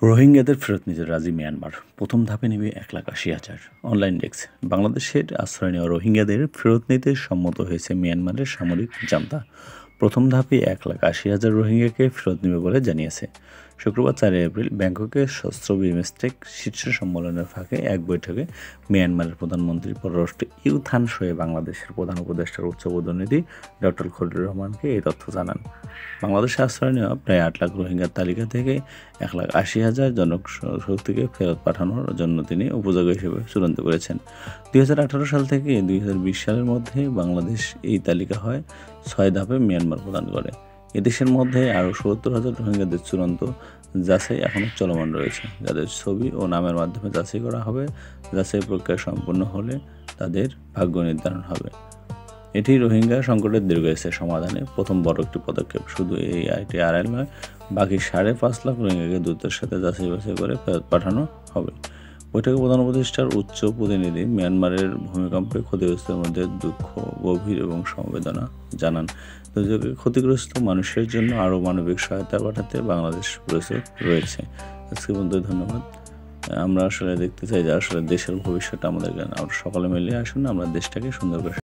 রোহিঙ্গাদের ফেরত নিতে রাজি মিয়ানমার, প্রথম ধাপে নেবে 1,80,000। Online desk. বাংলাদেশের আশ্রয় নেওয়া রোহিঙ্গাদের ফেরত নিতে সম্মত হয়েছে মিয়ানমারের সামরিক জান্তা। প্রথম ধাপে 1,80,000 রোহিঙ্গাকে ফেরত নেবে বলে জানিয়েছে। শুক্রবার 4 এপ্রিল ব্যাংককে শস্ত্র বিমস্টেক শীর্ষ সম্মেলনের ফাঁকে এক বৈঠকে মিয়ানমারের প্রধানমন্ত্রী পররাষ্ট্র ইউ থান শোয়ে বাংলাদেশের প্রধান উপদেষ্টার উচ্চ প্রতিনিধি ডক্টর খলিলুর রহমানকে এই তথ্য জানান। বাংলাদেশে আশ্রয় নেওয়া প্রায় 8 লাখ রোহিঙ্গার তালিকা থেকে 1,80,000 জনশক্তিকে ফেরত পাঠানোর জন্য তিনি উপযোগী হিসেবে চূড়ান্ত করেছেন। 2018 সাল থেকে 2020 সালের মধ্যে বাংলাদেশ এই তালিকা হয় 6 ধাপে মিয়ানমার প্রদান করে। এদেশের মধ্যে আরও 70,000 রোহিঙ্গাদের চূড়ান্ত যাচাই এখনও চলমান রয়েছে, যাদের ছবি ও নামের মাধ্যমে যাচাই করা হবে। যাচাই প্রক্রিয়া সম্পূর্ণ হলে তাদের ভাগ্য নির্ধারণ হবে। এটি রোহিঙ্গা সংকটের দীর্ঘস্থায়ী সমাধানে প্রথম বড় একটি পদক্ষেপ। শুধু এই আইটি আড়াল নয়, বাকি 5.5 লাখ রোহিঙ্গাকে দ্রুতের সাথে যাচাই বাছাই করে ফেরত পাঠানো হবে। বৈঠকে প্রধান উপদেষ্টার উচ্চ প্রতিনিধি মিয়ানমারের ভূমিকম্পে ক্ষতিগ্রস্তের মধ্যে দুঃখ গভীর এবং সমবেদনা জানান। দুর্যোগে ক্ষতিগ্রস্ত মানুষের জন্য আরও মানবিক সহায়তা পাঠাতে বাংলাদেশ প্রস্তুত রয়েছে। আজকে পর্যন্ত ধন্যবাদ। আমরা আসলে দেখতে চাই যে আসলে দেশের ভবিষ্যৎ আমাদেরকে আমরা সকলে মিলে আসুন, আমরা দেশটাকে সুন্দর করে